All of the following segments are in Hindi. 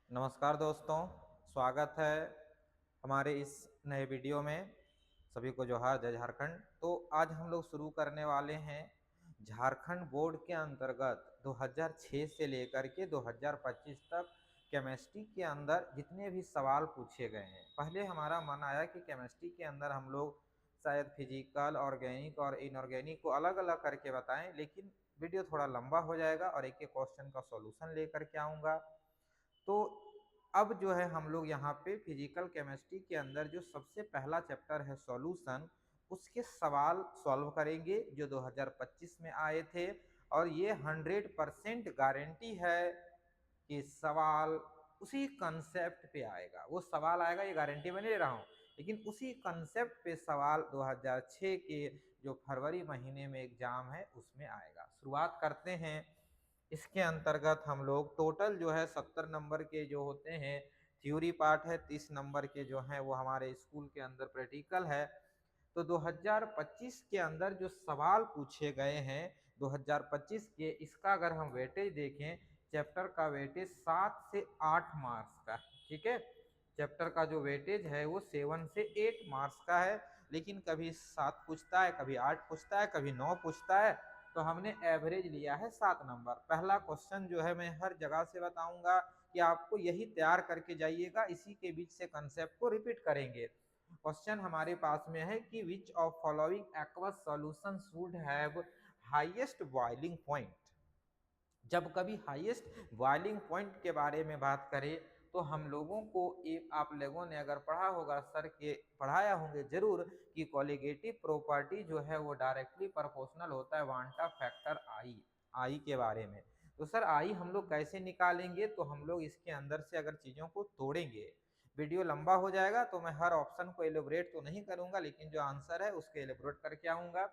नमस्कार दोस्तों, स्वागत है हमारे इस नए वीडियो में। सभी को जोहार, जय झारखंड। तो आज हम लोग शुरू करने वाले हैं झारखंड बोर्ड के अंतर्गत 2006 से लेकर के 2025 तक केमिस्ट्री के अंदर जितने भी सवाल पूछे गए हैं। पहले हमारा मन आया कि केमिस्ट्री के अंदर हम लोग शायद फिजिकल, ऑर्गेनिक और इनऑर्गेनिक को अलग अलग करके बताएं, लेकिन वीडियो थोड़ा लंबा हो जाएगा और एक एक क्वेश्चन का सॉल्यूशन लेकर के आऊँगा। तो अब जो है हम लोग यहाँ पे फिजिकल केमिस्ट्री के अंदर जो सबसे पहला चैप्टर है सॉल्यूशन, उसके सवाल सॉल्व करेंगे जो 2025 में आए थे। और ये 100% गारंटी है कि सवाल उसी कंसेप्ट पे आएगा। वो सवाल आएगा, ये गारंटी मैं नहीं ले रहा हूँ, लेकिन उसी कंसेप्ट पे सवाल 2006 के जो फरवरी महीने में एग्जाम है उसमें आएगा। शुरुआत करते हैं। इसके अंतर्गत हम लोग टोटल जो है 70 नंबर के जो होते हैं थ्योरी पार्ट है, 30 नंबर के जो हैं वो हमारे स्कूल के अंदर प्रैक्टिकल है। तो 2025 के अंदर जो सवाल पूछे गए हैं 2025 के, इसका अगर हम वेटेज देखें, चैप्टर का वेटेज 7 से 8 मार्क्स का है। ठीक है, चैप्टर का जो वेटेज है वो 7 से 8 मार्क्स का है, लेकिन कभी 7 पूछता है, कभी 8 पूछता है, कभी 9 पूछता है। तो हमने एवरेज लिया है 7 नंबर। पहला क्वेश्चन जो है मैं हर जगह से बताऊंगा कि आपको यही तैयार करके जाइएगा, इसी के बीच से कंसेप्ट को रिपीट करेंगे। क्वेश्चन हमारे पास में है कि which of following aqueous solution should have highest boiling point. जब कभी हाईएस्ट बॉइलिंग पॉइंट के बारे में बात करें तो हम लोगों को एक, आप लोगों ने अगर पढ़ा होगा, सर के पढ़ाया होंगे जरूर, कि कॉलिगेटिव प्रॉपर्टी जो है वो डायरेक्टली प्रोपोर्शनल होता है वांटा फैक्टर आई के बारे में। तो सर आई हम लोग कैसे निकालेंगे? तो हम लोग इसके अंदर से अगर चीजों को तोड़ेंगे, वीडियो लंबा हो जाएगा तो मैं हर ऑप्शन को एलिब्रेट तो नहीं करूंगा, लेकिन जो आंसर है उसके एलिब्रेट करके आऊंगा।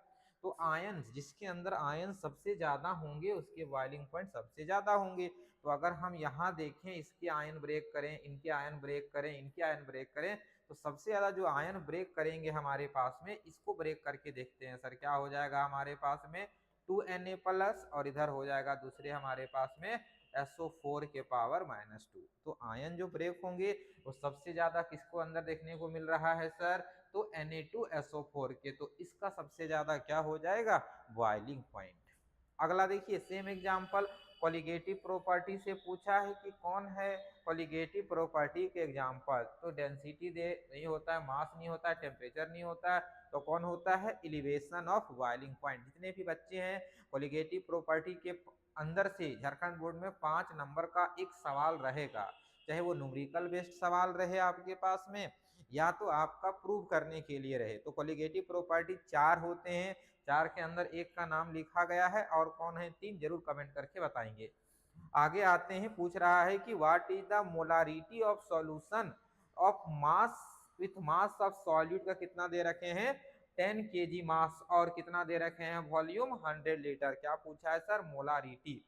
तो आयन, जिसके अंदर आयन सबसे ज्यादा होंगे उसके बॉइलिंग पॉइंट सबसे ज्यादा होंगे। तो अगर हम यहाँ देखें, इसके आयन ब्रेक करें, इनके आयन ब्रेक करें, इनके आयन ब्रेक करें, तो सबसे ज्यादा जो आयन ब्रेक करेंगे हमारे पास में, इसको ब्रेक करके देखते हैं सर क्या हो जाएगा हमारे पास में 2Na+, और इधर हो जाएगा दूसरे हमारे पास में SO4 के पावर -2। तो आयन जो ब्रेक होंगे वो सबसे ज्यादा किसको अंदर देखने को मिल रहा है सर? तो Na2SO4 के। तो इसका सबसे ज्यादा क्या हो जाएगा? Boiling point. अगला देखिए, सेम एग्जांपल कॉलिगेटिव प्रॉपर्टी से पूछा है कि कौन है कॉलिगेटिव प्रॉपर्टी के एग्जांपल। तो डेंसिटी दे नहीं होता है, मास नहीं होता है, टेम्परेचर नहीं होता है, तो कौन होता है? Elevation of boiling point. जितने भी बच्चे हैं कॉलिगेटिव प्रॉपर्टी के अंदर से झारखंड बोर्ड में 5 नंबर का एक सवाल रहेगा, चाहे वो न्यूमेरिकल बेस्ड सवाल रहे आपके पास में, या तो आपका प्रूव करने के लिए रहे। तो कॉलिगेटिव प्रॉपर्टी 4 होते हैं, 4 के अंदर एक का नाम लिखा गया है, और कौन है 3 जरूर कमेंट करके बताएंगे। आगे आते हैं, पूछ रहा है कि what is the molarity of solution of mass with mass of solute का कितना दे रखे हैं? 10 kg मास, और कितना दे रखे हैं? Volume 100 litre. क्या पूछा है सर? मोलारिटी।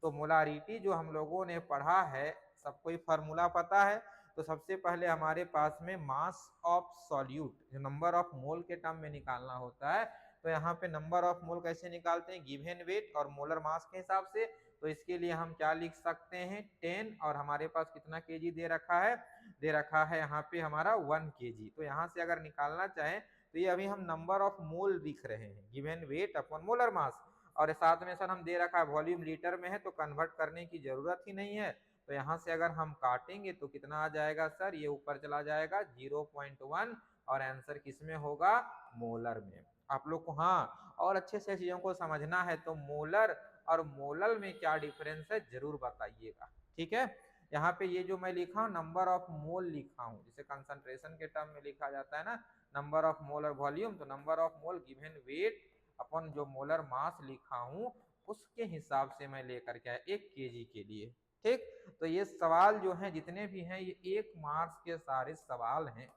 तो मोलारिटी जो हम लोगों ने पढ़ा है, सबको ही फार्मूला पता है। तो सबसे पहले हमारे पास में मास ऑफ सॉल्यूट जो नंबर ऑफ मोल के टर्म में निकालना होता है, तो यहाँ पे नंबर ऑफ मोल कैसे निकालते हैं? गिवन वेट और मोलर मास के हिसाब से। तो इसके लिए हम क्या लिख सकते हैं? 10, और हमारे पास कितना केजी दे रखा है? दे रखा है यहाँ पे हमारा 1 kg। तो यहाँ से अगर निकालना चाहें तो ये अभी हम नंबर ऑफ मोल लिख रहे हैं, given weight upon molar mass, और साथ में सर हम दे रखा है वॉल्यूम लीटर में है, तो कन्वर्ट करने की जरूरत ही नहीं है। तो यहाँ से अगर हम काटेंगे तो कितना आ जाएगा सर? ये ऊपर चला जाएगा 0.1, और आंसर किस में होगा? मोलर में। आप लोग को हाँ और अच्छे से चीजों को समझना है तो मोलर और मोलल में क्या डिफरेंस है जरूर बताइएगा। ठीक है, यहाँ पे ये जो मैं लिखा हूँ नंबर ऑफ मोल लिखा हूँ, जिसे कंसंट्रेशन के टर्म में लिखा जाता है ना, नंबर ऑफ मोल और वॉल्यूम, तो number of mole given weight upon जो मोलर मास लिखा हूँ उसके हिसाब से मैं लेकर के आया 1 kg के लिए। ठीक, तो ये सवाल जो है जितने भी हैं ये 1 मार्क्स के सारे सवाल हैं।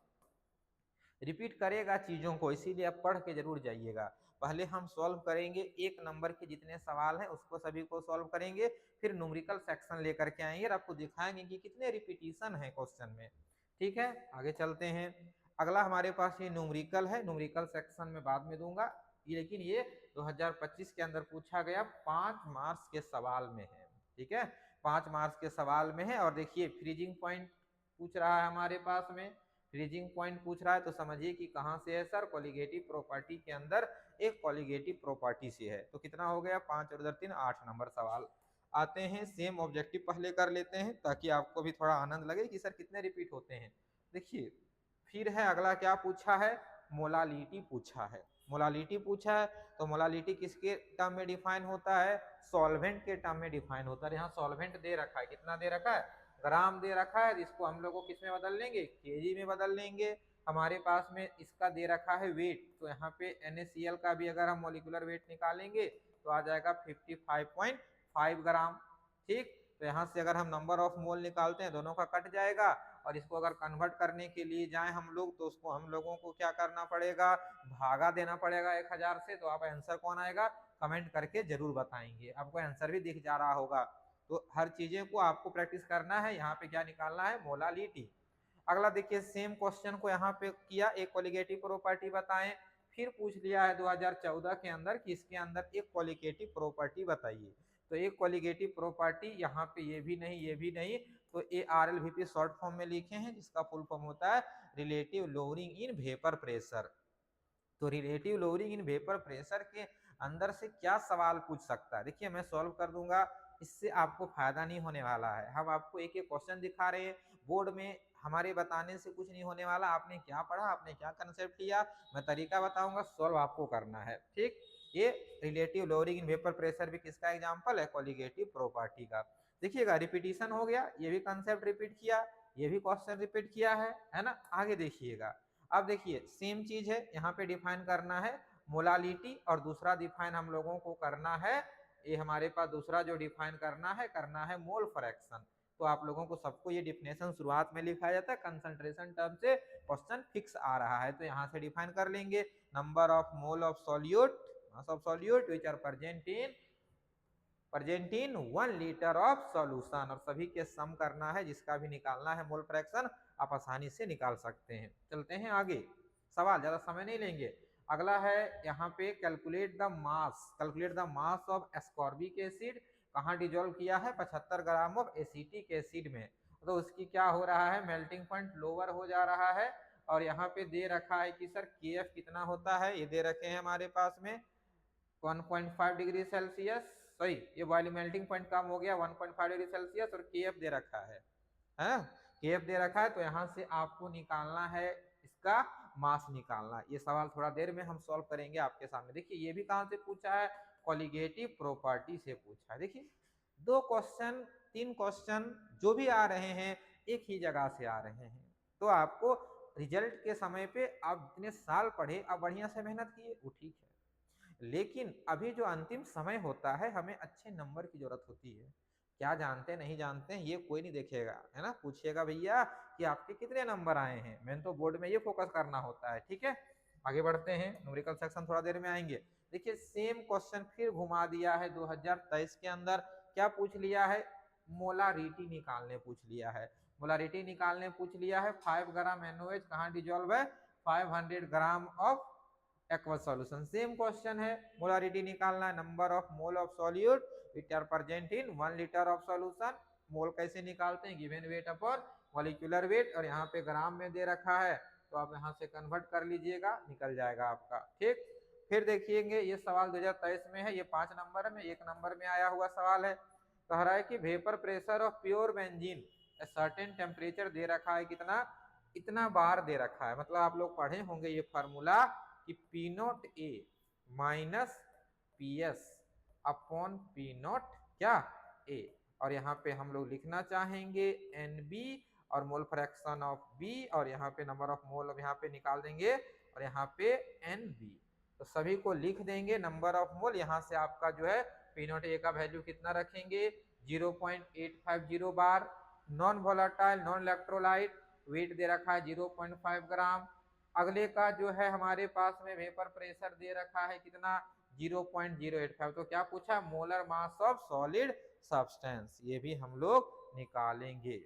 रिपीट करेगा चीजों को, इसीलिए आप पढ़ के जरूर जाइएगा। पहले हम सॉल्व करेंगे 1 नंबर के जितने सवाल हैं उसको सभी को सॉल्व करेंगे, फिर न्यूमेरिकल सेक्शन लेकर के आएंगे और आपको दिखाएंगे कि कितने रिपीटिशन है क्वेश्चन में। ठीक है, आगे चलते हैं। अगला हमारे पास ये न्यूमेरिकल है, न्यूमेरिकल सेक्शन में बाद में दूंगा, लेकिन ये 2025 के अंदर पूछा गया 5 मार्क्स के सवाल में है। ठीक है, 5 मार्क्स के सवाल में है। और देखिए फ्रीजिंग पॉइंट पूछ रहा है हमारे पास में, फ्रीजिंग पॉइंट पूछ रहा है तो समझिए कि कहाँ से है सर, कोलिगेटिव प्रॉपर्टी के अंदर एक कोलिगेटिव प्रॉपर्टी से है। तो कितना हो गया 5 और 3 8 नंबर सवाल आते हैं। सेम ऑब्जेक्टिव पहले कर लेते हैं ताकि आपको भी थोड़ा आनंद लगे कि सर कितने रिपीट होते हैं। देखिए फिर है अगला क्या पूछा है, मोलालिटी पूछा है। मोलालिटी पूछा है तो मोलालिटी किसके टर्म में डिफाइन होता है, सॉल्वेंट के टर्म में डिफाइन होता है। यहाँ सॉल्वेंट दे रखा है, कितना दे रखा है, ग्राम दे रखा है, इसको हम लोग को किस में बदल लेंगे, केजी में बदल लेंगे। हमारे पास में इसका दे रखा है वेट, तो यहाँ पे NaCl का भी अगर हम मोलिकुलर वेट निकालेंगे तो आ जाएगा 55.5 ग्राम। ठीक, तो यहाँ से अगर हम नंबर ऑफ मोल निकालते हैं दोनों का कट जाएगा, और इसको अगर कन्वर्ट करने के लिए जाएं हम लोग तो उसको हम लोगों को क्या करना पड़ेगा, भागा देना पड़ेगा 1000 से। तो आप आंसर कौन आएगा कमेंट करके जरूर बताएंगे, आपको आंसर भी दिख जा रहा होगा। तो हर चीजें को आपको प्रैक्टिस करना है। यहाँ पे क्या निकालना है, मोलालिटी। अगला देखिए सेम क्वेश्चन को यहाँ पे किया, एक कोलिगेटिव प्रॉपर्टी बताएं। फिर पूछ लिया है 2014 के अंदर कि इसके अंदर एक कोलिगेटिव प्रॉपर्टी बताइए। तो एक कोलिगेटिव प्रॉपर्टी यहाँ पे ये भी नहीं ये भी नहीं, तो ARLVP शॉर्ट फॉर्म में लिखे हैं, जिसका फुल फॉर्म होता है relative lowering in vapour pressure. तो relative lowering in vapour pressure के अंदर से क्या सवाल पूछ सकता है, देखिए मैं सॉल्व कर दूंगा, इससे आपको फायदा नहीं होने वाला है। हम आपको एक एक क्वेश्चन दिखा रहे हैं, बोर्ड में हमारे बताने से कुछ नहीं होने वाला। आपने क्या पढ़ा, आपने क्या कंसेप्ट लिया, मैं तरीका बताऊंगा, सॉल्व आपको करना है। ठीक, ये relative lowering in vapour pressure भी किसका एग्जाम्पल है, कोलिगेटिव प्रॉपर्टी का। देखिएगा रिपीटिशन हो गया, ये भी कंसेप्ट रिपीट किया, ये भी क्वेश्चन रिपीट किया है ना। आगे देखिएगा, अब देखिए सेम चीज है, यहाँ पे डिफाइन करना है मोलालिटी, और दूसरा डिफाइन हम लोगों को करना है, ये हमारे पास दूसरा जो डिफाइन करना है मोल फ्रैक्शन। तो आप लोगों को सबको ये डिफिनेशन शुरुआत में लिखा जाता है, कंसंट्रेशन टर्म से क्वेश्चन फिक्स आ रहा है, तो यहाँ से डिफाइन कर लेंगे number of mole of solute which are present in 1 litre of solution, और सभी के सम करना है, जिसका भी निकालना है मोल फ्रैक्शन आप आसानी से निकाल सकते हैं। चलते हैं आगे, सवाल ज्यादा समय नहीं लेंगे। अगला है यहाँ पे calculate the mass of ascorbic acid, कहाँ डिजोल्व किया है, 75 ग्राम ऑफ एसिटिक एसिड में। तो उसकी क्या हो रहा है, मेल्टिंग पॉइंट लोअर हो जा रहा है। और यहाँ पे दे रखा है कि सर KF कितना होता है, ये दे रखे हैं हमारे पास में 1.5 डिग्री सेल्सियस, सॉरी ये वाली मेल्टिंग पॉइंट कम हो गया 1.5 डिग्री सेल्सियस, और KF दे रखा है KF दे रखा है। तो यहाँ से आपको निकालना है इसका मास निकालना है। ये सवाल थोड़ा देर में हम सॉल्व करेंगे आपके सामने। देखिए ये भी कहाँ से पूछा है, कोलिगेटिव प्रॉपर्टी से पूछा है। देखिए 2 क्वेश्चन 3 क्वेश्चन जो भी आ रहे हैं एक ही जगह से आ रहे हैं, तो आपको रिजल्ट के समय पे आप इतने साल पढ़े, आप बढ़िया से मेहनत किए वो ठीक है, लेकिन अभी जो अंतिम समय होता है हमें अच्छे नंबर की जरूरत होती है। क्या जानते नहीं जानते ये कोई नहीं देखेगा, है ना, पूछेगा भैया कि आपके कितने नंबर आए हैं, मैंने तो बोर्ड में ये फोकस करना होता है। ठीक है, आगे बढ़ते हैं, न्यूमेरिकल सेक्शन थोड़ा देर में आएंगे। देखिए सेम क्वेश्चन फिर घुमा दिया है 2023 के अंदर, क्या पूछ लिया है, मोलारिटी निकालने पूछ लिया है। मोलारिटी निकालने पूछ लिया है, 5 ग्राम NaOH कहाँ डिजोल्व है, 500 gram of aqueous solution. Same question है, मोलारिटी निकालना है, number of mole of solute which are present in 1 litre of solution. Mole कैसे निकालते हैं, given weight upon molecular weight, और यहाँ पे ग्राम में दे रखा है, तो आप यहाँ से कन्वर्ट कर लीजिएगा, निकल जाएगा आपका। ठीक, फिर देखिएंगे ये सवाल 2023 में है, ये 5 नंबर में 1 नंबर में आया हुआ सवाल है। कह रहा है कि vapour pressure of pure benzene certain temperature दे रखा है, कितना, इतना बार दे रखा है। मतलब आप लोग पढ़े होंगे ये फार्मूला कि P0 A minus PS upon P0 क्या A, और यहाँ पे हम लोग लिखना चाहेंगे NB और मोल फ्रैक्शन ऑफ B, और यहाँ पे नंबर ऑफ मोल अब यहाँ पे निकाल देंगे, और यहाँ पे NB, तो सभी को लिख देंगे नंबर ऑफ मोल। यहाँ से आपका जो है P0 A का वैल्यू कितना रखेंगे, 0.850 bar. Non volatile non electrolyte weight दे रखा है 0.5 ग्राम। अगले का जो है हमारे पास में वेपर प्रेशर दे रखा है कितना, 0.085। तो क्या पूछा, molar mass of solid substance, ये भी हम लोग निकालेंगे।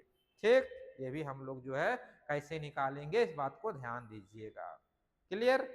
ठीक, ये भी हम लोग जो है कैसे निकालेंगे इस बात को ध्यान दीजिएगा। क्लियर,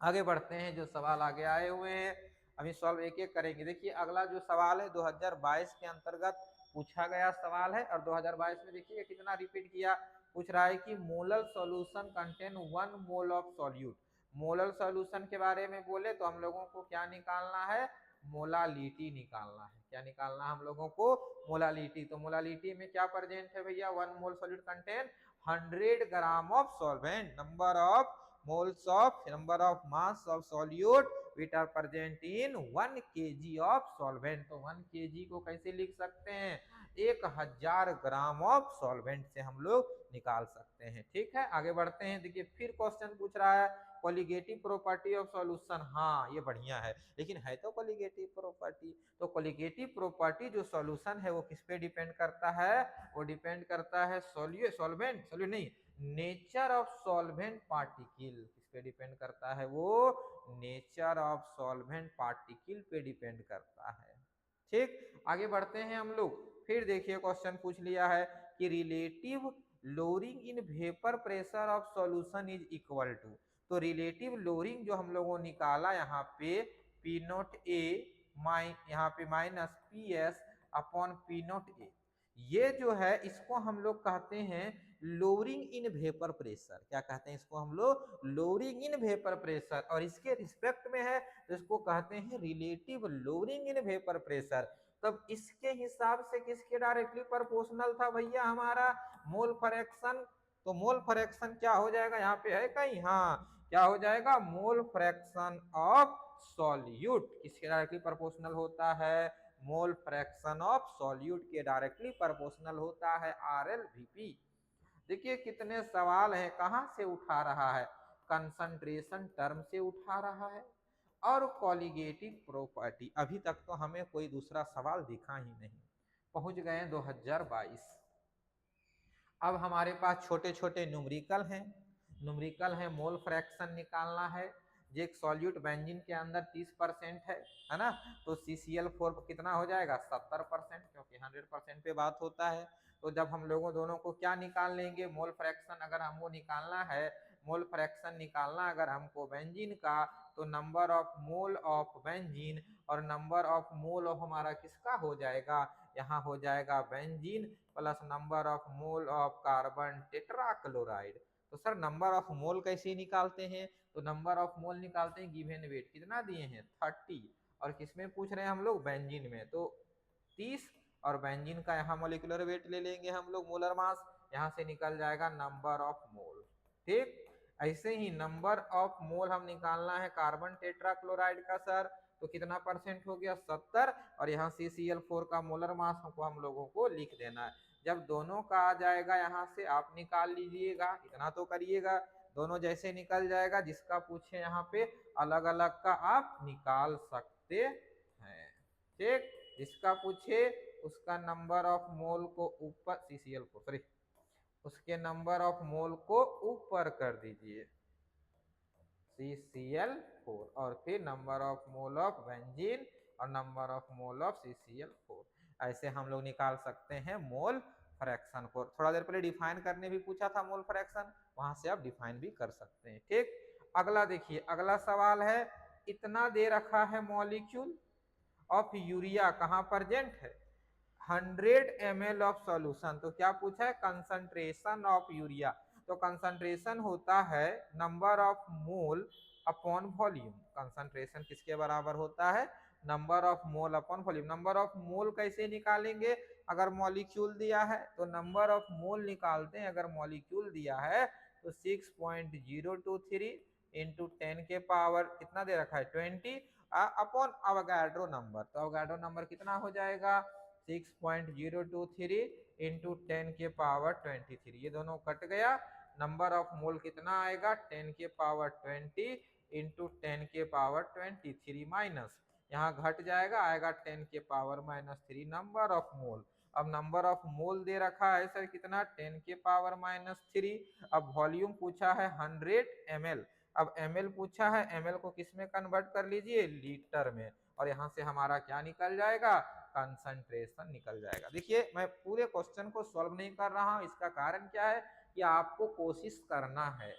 आगे बढ़ते हैं, जो सवाल आगे आए हुए हैं अभी सॉल्व एक एक करेंगे। देखिए अगला जो सवाल है 2022 के अंतर्गत पूछा गया सवाल है। और 2022 में देखिए कितना रिपीट किया, पूछ रहा है कि molar solution contain 1 mole of solute. Molar solution के बारे में बोले तो हम लोगों को क्या निकालना है, मोलालिटी निकालना है। क्या निकालना है हम लोगों को, मोलालिटी। तो मोलालिटी में क्या प्रेजेंट है भैया, 1 मोल solute contain 100 gram of solvent. Number of moles of number of mass of solute which are present in 1 kg of solvent। तो 1 kg को कैसे लिख सकते हैं, 1000 ग्राम ऑफ सॉल्वेंट से हम लोग निकाल सकते हैं। ठीक है, आगे बढ़ते हैं। देखिए फिर क्वेश्चन पूछ रहा है कोलिगेटिव प्रॉपर्टी ऑफ सॉल्यूशन। हाँ ये बढ़िया है, लेकिन है तो कोलिगेटिव प्रॉपर्टी। तो कोलिगेटिव प्रॉपर्टी जो सॉल्यूशन है वो किस पे डिपेंड करता है, वो डिपेंड करता है सॉल्वेंट नहीं, नेचर ऑफ सॉल्वेंट पार्टिकल। किस पे डिपेंड करता है वो, नेचर ऑफ सॉल्वेंट पार्टिकल पे डिपेंड करता है। ठीक, आगे बढ़ते हैं हम लोग। फिर देखिए क्वेश्चन पूछ लिया है कि relative lowering in vapour pressure of solution is equal to. तो रिलेटिव लोअरिंग जो हम लोगों ने निकाला यहाँ पे पी नोट ए यहाँ पे minus P S upon P naught A, ये जो है इसको हम लोग कहते हैं लोअरिंग इन वेपर प्रेशर। क्या कहते हैं इसको हम लोग, लोअरिंग इन वेपर प्रेशर। और इसके रिस्पेक्ट में है तो इसको कहते हैं relative lowering in vapour pressure. तब इसके हिसाब से किसके डायरेक्टली प्रोपोर्शनल था भैया हमारा, मोल फ्रैक्शन। तो मोल फ्रैक्शन क्या हो जाएगा, यहाँ पे है कहीं, हाँ क्या हो जाएगा, मोल फ्रैक्शन ऑफ सॉल्यूट किसके डायरेक्टली प्रोपोर्शनल होता है, मोल फ्रैक्शन ऑफ सॉल्यूट के डायरेक्टली प्रोपोर्शनल होता है RLVP। देखिए कितने सवाल हैं, कहां से उठा रहा है, कंसंट्रेशन टर्म से उठा रहा है और कॉलिगेटिव प्रॉपर्टी। अभी तक तो हमें कोई दूसरा सवाल दिखा ही नहीं। पहुंच गए 2022। अब हमारे पास छोटे छोटे न्यूमेरिकल हैं। न्यूमेरिकल है मोल फ्रैक्शन निकालना है। जो एक सॉल्यूट बेंजीन के अंदर 30% है ना, तो CCl4 कितना हो जाएगा 70%, क्योंकि 100% पे बात होता है। तो जब हम लोगों दोनों को क्या निकाल लेंगे, मोल फ्रैक्शन अगर हमको निकालना है, मोल फ्रैक्शन निकालना अगर हमको बेंजीन का, तो number of mole of benzene और नंबर ऑफ मोल ऑफ हमारा किसका हो जाएगा, यहाँ हो जाएगा benzene plus number of mole of carbon tetrachloride. तो सर नंबर ऑफ मोल कैसे निकालते हैं, तो नंबर ऑफ मोल निकालते हैं गिवन वेट कितना दिए हैं 30, और किसमें पूछ रहे हैं हम लोग, बेंजीन में, तो 30, और बेंजीन का यहाँ मोलिकुलर वेट ले लेंगे हम लोग, मोलर मास, यहाँ से निकल जाएगा नंबर ऑफ मोल। ठीक, ऐसे ही नंबर ऑफ मोल हम निकालना है कार्बन टेट्राक्लोराइड का सर, तो कितना परसेंट हो गया 70, और यहाँ CCl4 का मोलर मास को हम लोगों को लिख देना है। जब दोनों का आ जाएगा यहाँ से आप निकाल लीजिएगा, इतना तो करिएगा, दोनों जैसे निकल जाएगा, जिसका पूछे यहाँ पे अलग अलग का आप निकाल सकते हैं। ठीक, जिसका पूछे उसका नंबर ऑफ मोल को ऊपर CCl4 सॉरी उसके नंबर ऑफ मोल को ऊपर कर दीजिए CCl4, और फिर number of mole of benzene और number of mole of CCl4। ऐसे हम लोग निकाल सकते हैं मोल फ्रैक्शन को। थोड़ा देर पहले डिफाइन करने भी पूछा था मोल फ्रैक्शन, वहां से आप डिफाइन भी कर सकते हैं। ठीक, अगला देखिए, अगला सवाल है, इतना दे रखा है मॉलिक्यूल ऑफ यूरिया कहाँ प्रेजेंट है, 100 ml ऑफ सॉल्यूशन। तो क्या पूछा है, कंसंट्रेशन ऑफ यूरिया। तो कंसंट्रेशन होता है number of mole upon volume. Concentration किसके बराबर होता है, number of mole upon volume. Number of मोल कैसे निकालेंगे, अगर मॉलिक्यूल दिया है तो नंबर ऑफ मोल निकालते हैं। अगर मॉलिक्यूल दिया है तो 6.023 इंटू 10 के पावर कितना दे रखा है 20 अपॉन अवोगाड्रो नंबर। तो अवोगाड्रो नंबर कितना हो जाएगा 6.023 इंटू 10 के पावर 23, ये दोनों कट गया। नंबर ऑफ मोल कितना आएगा 10 के पावर 20 इंटू 10 के पावर 23 माइनस, यहाँ घट जाएगा, आएगा 10 के पावर -3 नंबर ऑफ मोल। अब नंबर ऑफ मोल दे रखा है सर कितना 10 के पावर -3। अब वॉल्यूम पूछा है 100 ml। अब ml पूछा है, ml को किस में कन्वर्ट कर लीजिए, लीटर में, और यहाँ से हमारा क्या निकल जाएगा, कंसंट्रेशन निकल जाएगा। देखिए मैं पूरे क्वेश्चन को सॉल्व नहीं कर रहा हूँ, इसका कारण क्या है कि आपको कोशिश करना है,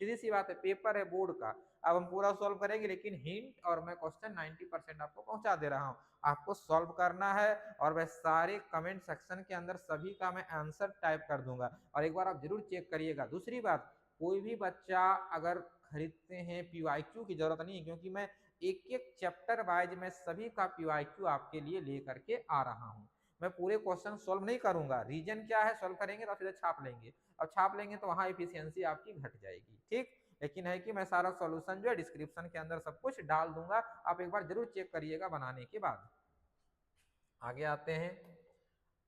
सीधी सी बात है, पेपर है बोर्ड का, अब हम पूरा सॉल्व करेंगे, लेकिन हिंट और मैं क्वेश्चन 90% आपको पहुंचा दे रहा हूँ, आपको सॉल्व करना है। और मैं सारे कमेंट सेक्शन के अंदर सभी का मैं आंसर टाइप कर दूंगा, और एक बार आप जरूर चेक करिएगा। दूसरी बात, कोई भी बच्चा अगर खरीदते हैं पीवाईक्यू की जरूरत नहीं है, क्योंकि मैं एक एक चैप्टर वाइज मैं सभी का पीवाईक्यू आपके लिए लेकर के आ रहा हूँ। मैं पूरे क्वेश्चन सॉल्व नहीं करूंगा, रीजन क्या है सॉल्व करेंगे तो सीधे छाप लेंगे, और छाप लेंगे तो वहां एफिशिएंसी आपकी घट जाएगी, ठीक। लेकिन है कि मैं सारा सॉल्यूशन जो है डिस्क्रिप्शन के अंदर सब कुछ डाल दूंगा, आप एक बार जरूर चेक करिएगा बनाने के बाद। आगे आते हैं,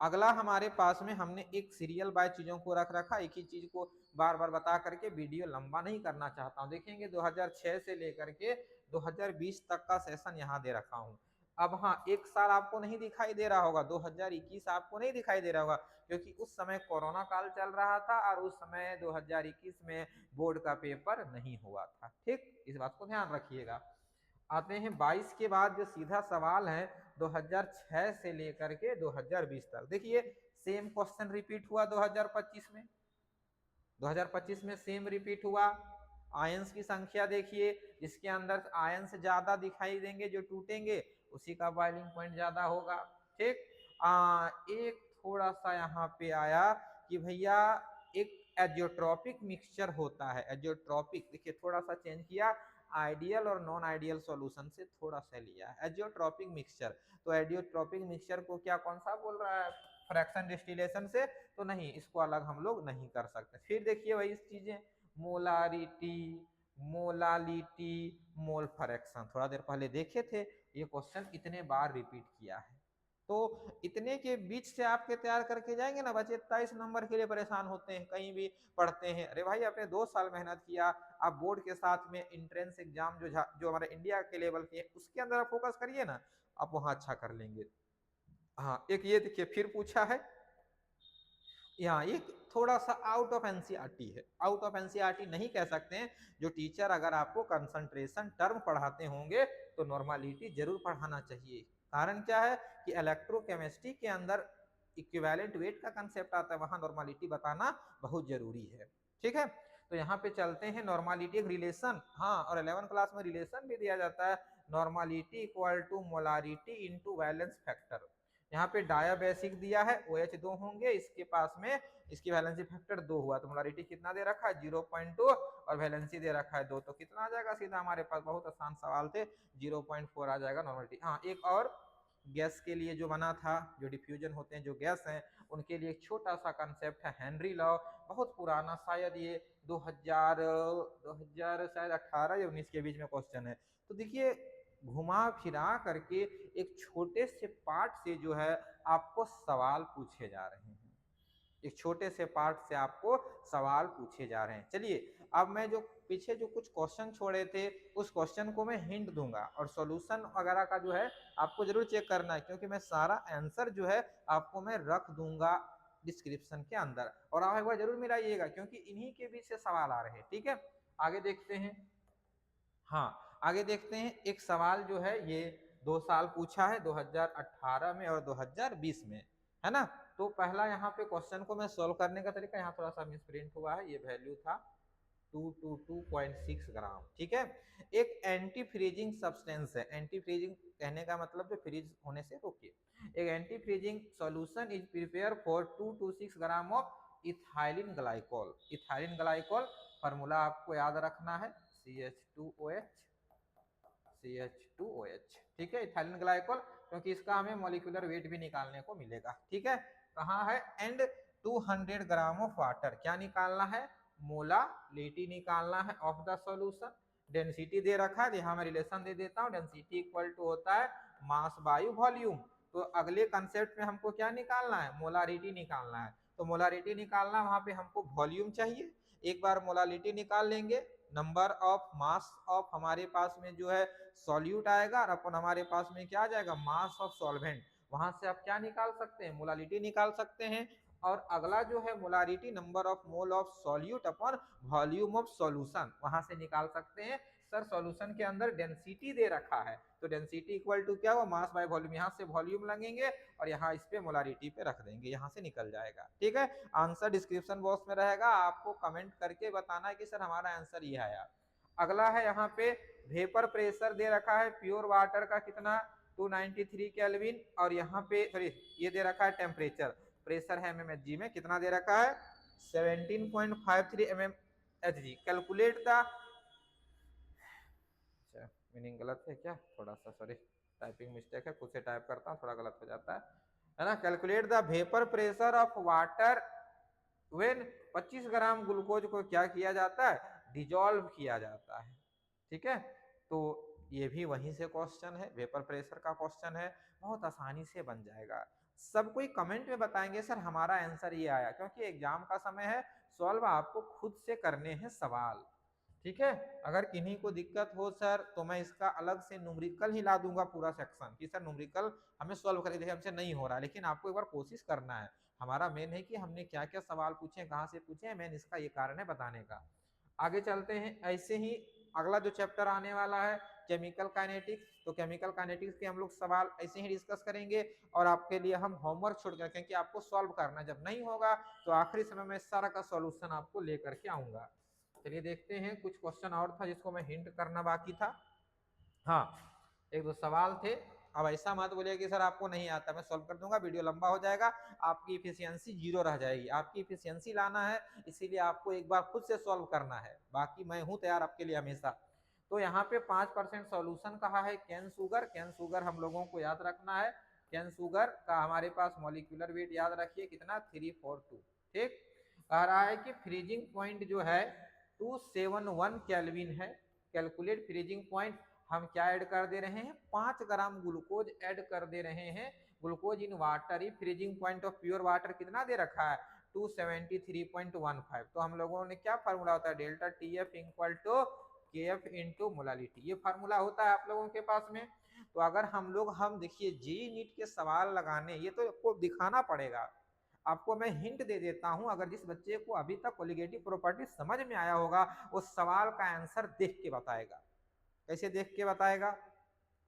अगला हमारे पास में हमने एक सीरियल बाय चीजों को रख रखा, एक ही चीज को बार बार बता करके वीडियो लंबा नहीं करना चाहता हूं। देखेंगे 2006 से लेकर के 2020 तक का सेशन यहाँ दे रखा हूं। अब हाँ, एक साल आपको नहीं दिखाई दे रहा होगा, 2021 आपको नहीं दिखाई दे रहा होगा, क्योंकि उस समय कोरोना काल चल रहा था और उस समय 2021 में बोर्ड का पेपर नहीं हुआ था, ठीक, इस बात को ध्यान रखिएगा। आते हैं 22 के बाद जो सीधा सवाल है 2006 से लेकर के 2020 तक। देखिए सेम क्वेश्चन रिपीट हुआ 2025 में, 2025 में सेम रिपीट हुआ। आयंस की संख्या देखिए, जिसके अंदर आयंस ज्यादा दिखाई देंगे, जो टूटेंगे उसी का बॉइलिंग पॉइंट ज्यादा होगा, ठीक। एक थोड़ा सा यहाँ पे आया कि भैया एक एजियोट्रॉपिक मिक्सचर होता है, एजियोट्रॉपिक, देखिए थोड़ा सा चेंज किया, आइडियल और नॉन आइडियल सॉल्यूशन से थोड़ा सा लिया एजियोट्रॉपिक मिक्सचर। तो एजियोट्रॉपिक मिक्सचर को क्या कौन सा बोल रहा है, फ्रैक्शन डिस्टिलेशन से, तो नहीं, इसको अलग हम लोग नहीं कर सकते। फिर देखिए वही चीजें, मोलारिटी, मोलालिटी, मोल फ्रैक्शन, थोड़ा देर पहले देखे थे, ये क्वेश्चन इतने बार रिपीट किया है। तो इतने के बीच से आपके तैयार करके जाएंगे ना बच्चे, 23 नंबर के लिए परेशान होते हैं, कहीं भी पढ़ते हैं। अरे भाई आपने 2 साल मेहनत किया, आप बोर्ड के साथ में इंट्रेंस एग्जाम जो हमारे इंडिया के लेवल के है उसके अंदर आप फोकस करिए ना, आप वहां अच्छा कर लेंगे। हाँ, एक ये देखिए फिर पूछा है, यहाँ एक थोड़ा सा आउट ऑफ एनसीईआरटी है, आउट ऑफ एनसीईआरटी नहीं कह सकते हैं, जो टीचर अगर आपको कंसंट्रेशन टर्म पढ़ाते होंगे तो नॉर्मालिटी जरूर पढ़ाना चाहिए। कारण क्या है कि इलेक्ट्रोकेमिस्ट्री के अंदर इक्विवेलेंट वेट का कंसेप्ट आता है, वहां नॉर्मालिटी बताना बहुत जरूरी है, ठीक है। तो यहाँ पे चलते हैं, नॉर्मालिटी एक रिलेशन, हाँ, और 11 क्लास में रिलेशन भी दिया जाता है, normality equal to molarity into valence factor. यहाँ पे डाया बेसिक दिया है, OH 2 होंगे इसके पास में, इसकी वैलेंसी फैक्टर 2 हुआ, तो मोलारिटी कितना दे रखा है 0.2, और वैलेंसी दे रखा है 2, तो कितना आ जाएगा सीधा हमारे पास, बहुत आसान सवाल थे, 0.4 आ जाएगा नॉर्मलिटी। हाँ, एक और गैस के लिए जो बना था, जो डिफ्यूजन होते हैं जो गैस हैं उनके लिए एक छोटा सा कंसेप्ट है हेनरी लॉ, बहुत पुराना, शायद ये 2000 शायद 18 या 19 के बीच में क्वेश्चन है। तो देखिए घुमा फिरा करके एक छोटे से पार्ट से जो है आपको सवाल पूछे जा रहे हैं, एक छोटे से पार्ट से आपको सवाल पूछे जा रहे हैं। चलिए अब मैं जो पीछे जो कुछ क्वेश्चन छोड़े थे उस क्वेश्चन को मैं हिंट दूंगा, और सॉल्यूशन वगैरह का जो है आपको जरूर चेक करना है, क्योंकि मैं सारा आंसर जो है आपको मैं रख दूंगा डिस्क्रिप्शन के अंदर, और आप एक बार जरूर मिलाइएगा, क्योंकि इन्हीं के बीच से सवाल आ रहे हैं, ठीक है। आगे देखते हैं, हाँ आगे देखते हैं, एक सवाल जो है ये 2 साल पूछा है, 2018 में और 2020 में, है ना। तो पहला यहाँ पे क्वेश्चन को मैं सोल्व करने का तरीका, यहाँ थोड़ा सा मिसप्रिंट हुआ है, ये वैल्यू था 222.6 ग्राम, ठीक है। एक एंटी फ्रीजिंग सब्सटेंस है, एंटी फ्रीजिंग कहने का मतलब जो फ्रीज होने से रोके, एक anti freezing solution is prepare for 226 gram of ethylene glycol. Ethylene glycol formula आपको याद रखना है, CH2OH, CH2OH, ठीक है, इथाइलिन ग्लाइकोल, क्योंकि इसका हमें मॉलिक्यूलर वेट भी निकालने को मिलेगा, ठीक है। कहाँ है, एंड 200 ग्राम ऑफ वाटर, क्या निकालना है, मोलालिटी निकालना है ऑफ द सॉल्यूशन। डेंसिटी दे रखा है, यहाँ मैं रिलेशन दे देता हूँ, डेंसिटी इक्वल टू होता है मास बाय वॉल्यूम। तो अगले कंसेप्ट में हमको क्या निकालना है, मोलारिटी निकालना है, तो मोलारिटी निकालना, वहां पे हमको वॉल्यूम चाहिए। एक बार मोलालिटी निकाल लेंगे, नंबर ऑफ मास ऑफ हमारे पास में जो है सॉल्यूट आएगा, और अपन हमारे पास में क्या आ जाएगा, मास ऑफ सॉल्वेंट, वहां से आप क्या निकाल सकते हैं, मोलालिटी निकाल सकते हैं। और अगला जो है molarity, number of mole of solute upon volume of solution, वहां से निकाल सकते हैं सर सॉल्यूशन के अंदर डेंसिटी दे रखा है, तो डेंसिटी इक्वल टू क्या हुआ, मास बाय वॉल्यूम। यहाँ से वॉल्यूम लगेंगे और यहाँ इस पे मोलारिटी पे रख देंगे, यहाँ से निकल जाएगा। ठीक है, आंसर डिस्क्रिप्शन बॉक्स में रहेगा, आपको कमेंट करके बताना है कि सर हमारा आंसर ये आया। अगला है यहाँ पे वेपर प्रेशर दे रखा है प्योर वाटर का कितना 293 केल्विन, और यहाँ पे सॉरी ये दे रखा है टेम्परेचर, प्रेशर है mmHg में, कितना दे रखा है 17.53 mmHg। कैलकुलेट द, अच्छा मीनिंग गलत है क्या, थोड़ा सा सॉरी टाइपिंग मिस्टेक है, खुद से टाइप करता हूँ थोड़ा गलत हो जाता है ना। Calculate the vapour pressure of water when 25 gram glucose को क्या किया जाता है, डिजोल्व किया जाता है। ठीक है, तो ये भी वहीं से क्वेश्चन है, वेपर प्रेशर का क्वेश्चन है, बहुत आसानी से बन जाएगा। सब कोई कमेंट में बताएंगे सर हमारा आंसर ये आया, क्योंकि एग्जाम का समय है, सॉल्व आपको खुद से करने हैं सवाल। ठीक है, अगर किन्हीं को दिक्कत हो सर तो मैं इसका अलग से न्यूमेरिकल ही ला दूंगा पूरा सेक्शन कि सर न्यूमेरिकल हमें सॉल्व करके देखिए हमसे नहीं हो रहा है, लेकिन आपको एक बार कोशिश करना है। हमारा मेन है कि हमने क्या क्या सवाल पूछे, कहाँ से पूछे, मेन इसका ये कारण है बताने का। आगे चलते हैं, ऐसे ही अगला जो चैप्टर आने वाला है केमिकल काइनेटिक्स, तो केमिकल काइनेटिक्स के हम लोग सवाल ऐसे ही डिस्कस करेंगे, और आपके लिए हम होमवर्क छोड़ कर कि आपको सॉल्व करना, जब नहीं होगा तो आखिरी समय में सारा का सॉल्यूशन आपको लेकर के आऊंगा। चलिए देखते हैं, कुछ क्वेश्चन और था जिसको मैं हिंट करना बाकी था। हाँ, एक दो सवाल थे, अब ऐसा मत बोलिए कि सर आपको नहीं आता, मैं सॉल्व कर दूंगा, वीडियो लंबा हो जाएगा, आपकी इफिशियंसी जीरो रह जाएगी। आपकी इफिशियंसी लाना है, इसीलिए आपको एक बार खुद से सॉल्व करना है, बाकी मैं हूं तैयार आपके लिए हमेशा। तो यहाँ पे 5% सॉल्यूशन कहा है कैन शुगर। कैन शुगर हम लोगों को याद रखना है, कैन शुगर का हमारे पास मॉलिक्यूलर वेट याद रखिए कितना 342। ठीक, कह रहा है कि फ्रीजिंग पॉइंट जो है 271 केल्विन है। कैलकुलेट फ्रीजिंग पॉइंट, हम क्या ऐड कर दे रहे हैं, 5 ग्राम ग्लूकोज ऐड कर दे रहे हैं, glucose in water. He freezing point of pure water कितना दे रखा है 273.15। तो हम लोगों ने क्या फार्मूला होता है, delta T F equal to K F into molality, ये फार्मूला होता है आप लोगों के पास में। तो अगर हम देखिए जी नीट के सवाल लगाने, ये तो आपको दिखाना पड़ेगा, आपको मैं हिंट दे देता हूं, अगर जिस बच्चे को अभी तक कोलिगेटिव प्रॉपर्टी समझ में आया होगा वो सवाल का आंसर देख के बताएगा। कैसे देख के बताएगा,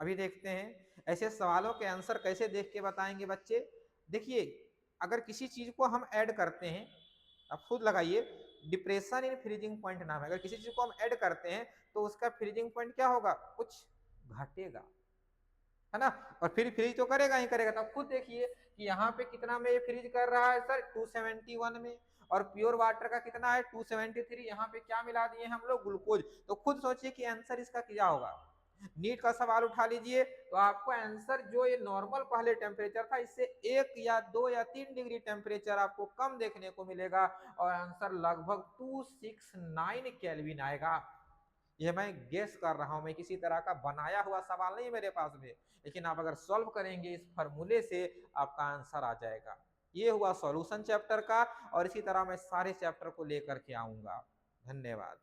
अभी देखते हैं ऐसे सवालों के आंसर कैसे देख के बताएंगे बच्चे। देखिए, अगर किसी चीज को हम ऐड करते हैं, आप खुद लगाइए, डिप्रेशन इन फ्रीजिंग पॉइंट नाम है, अगर किसी चीज को हम ऐड करते हैं तो उसका फ्रीजिंग पॉइंट क्या होगा, कुछ घटेगा, है ना, और फिर फ्रीज तो करेगा ही करेगा। तो खुद देखिए कि यहाँ पे कितना में ये फ्रीज कर रहा है सर 271 में, और प्योर वाटर का कितना है 273, यहाँ पे क्या मिला दिए हम लोग, ग्लूकोज। तो खुद सोचिए कि आंसर इसका क्या होगा। नीट का सवाल उठा लीजिए तो आपको आंसर जो ये नॉर्मल पहले टेम्परेचर था इससे 1 या 2 या 3 डिग्री टेम्परेचर आपको कम देखने को मिलेगा, और आंसर लगभग 269 केल्विन आएगा। ये मैं गेस कर रहा हूं, मैं किसी तरह का बनाया हुआ सवाल नहीं मेरे पास में, लेकिन आप अगर सॉल्व करेंगे इस फॉर्मूले से आपका आंसर आ जाएगा। ये हुआ सॉल्यूशन चैप्टर का, और इसी तरह मैं सारे चैप्टर को लेकर के आऊंगा। धन्यवाद।